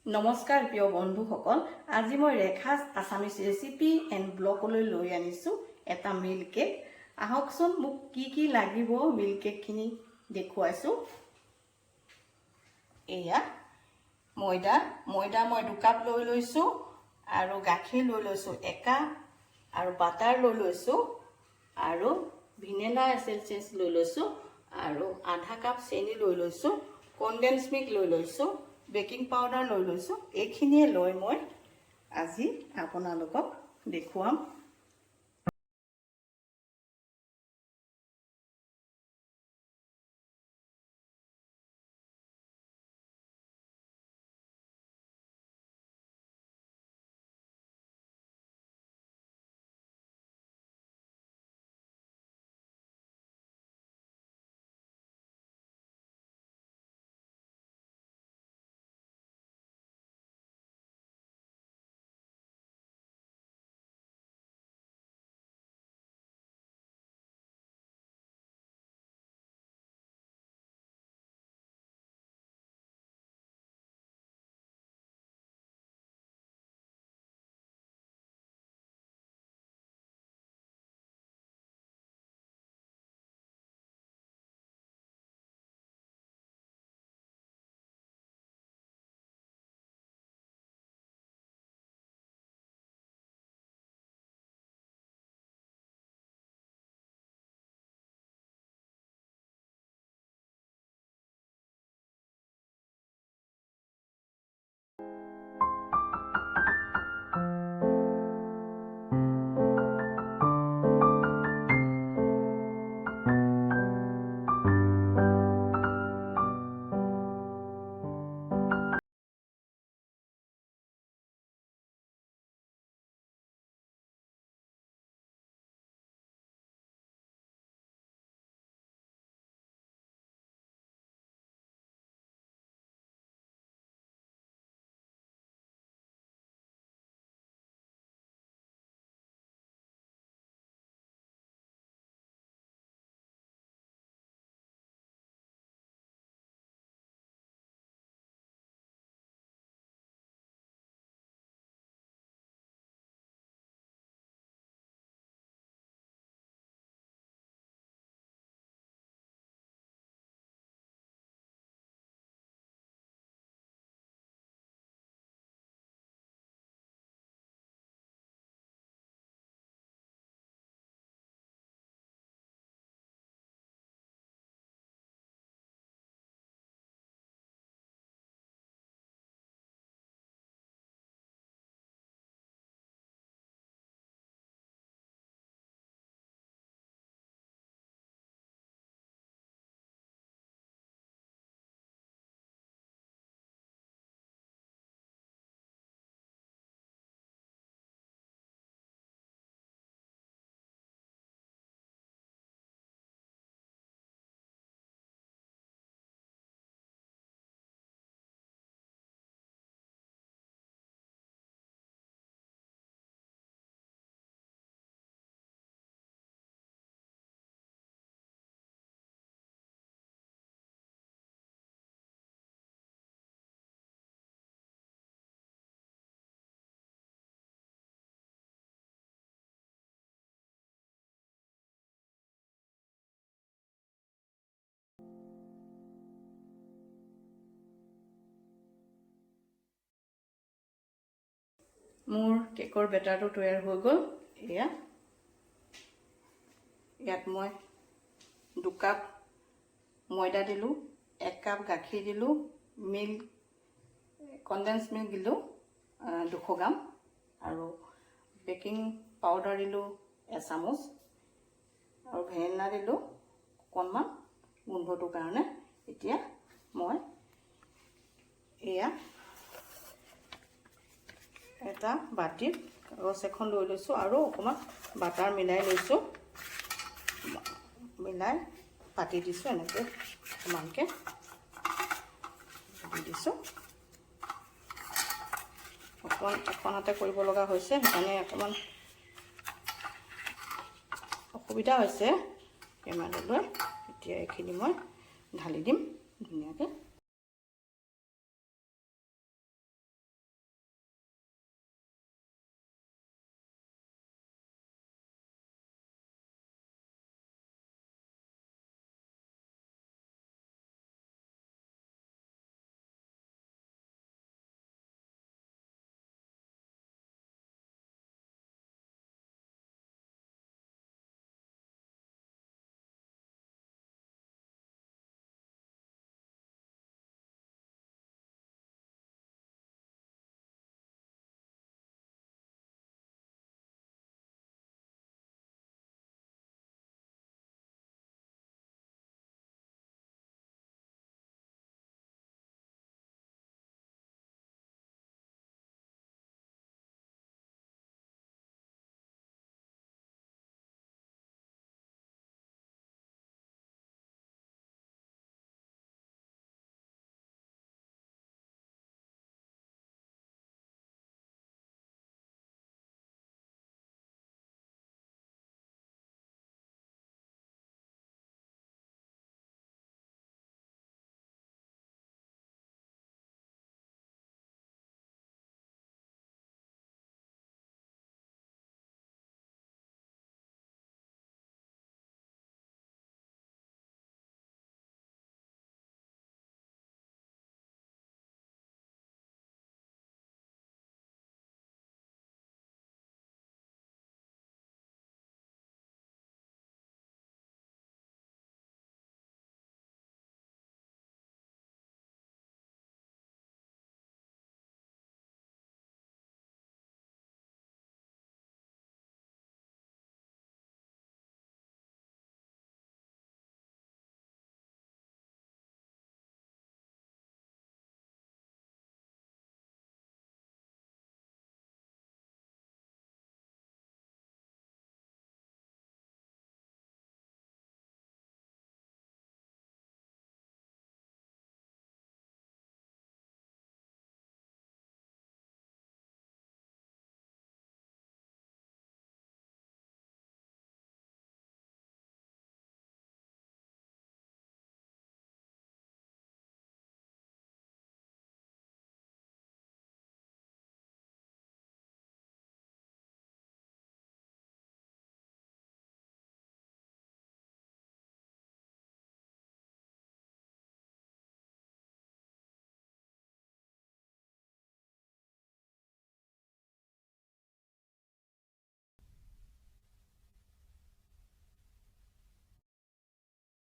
নমস্কাৰ প্ৰিয় বন্ধুসকল, আজি মই ৰেখাছ আছামিজ ৰেচিপি এণ্ড ব্লগলৈ লৈ আনিছোঁ এটা মিল্ক কেক। আহকচোন মোক কি লাগিব মিল্ক কেকখিনি দেখুৱাইছোঁ। এয়া ময়দা মই 2 কাপ লৈ লৈছোঁ আৰু গাখীৰ লৈ লৈছোঁ 1 কাপ আৰু বাটাৰ লৈ লৈছোঁ আৰু ভিনেলা এসেন্স লৈ লৈছোঁ আৰু আধা কাপ চেনি লৈ লৈছোঁ, কনডেন্স মিল্ক লৈ লৈছোঁ, বেকিং পাউডাৰ লৈ লৈছোঁ। এইখিনিয়ে লৈ মই আজি আপোনালোকক দেখুৱাম। মোৰ কেকৰ বেটাৰটো তৈয়াৰ হৈ গ'ল। ইয়াত মই 2 কাপ ময়দা দিলোঁ, 1 কাপ গাখীৰ দিলোঁ, কনডেন্স মিল্ক দিলোঁ 200 গ্ৰাম আৰু বেকিং পাউডাৰ দিলোঁ 1 চামুচ আৰু ভেনিলা দিলোঁ অকণমান গোন্ধটোৰ কাৰণে। এতিয়া মই এটা বাটিত কাগজ এখন লৈ লৈছোঁ আৰু অকণমান বাটাৰ মিলাই লৈছোঁ, মিলাই পাতি দিছোঁ, এনেকৈ অকণমানকৈ দি দিছোঁ। এখনতে কৰিব লগা হৈছে, সেইকাৰণে অকণমান অসুবিধা হৈছে কেমেৰালৈ। এতিয়া এইখিনি মই ঢালি দিম ধুনীয়াকৈ।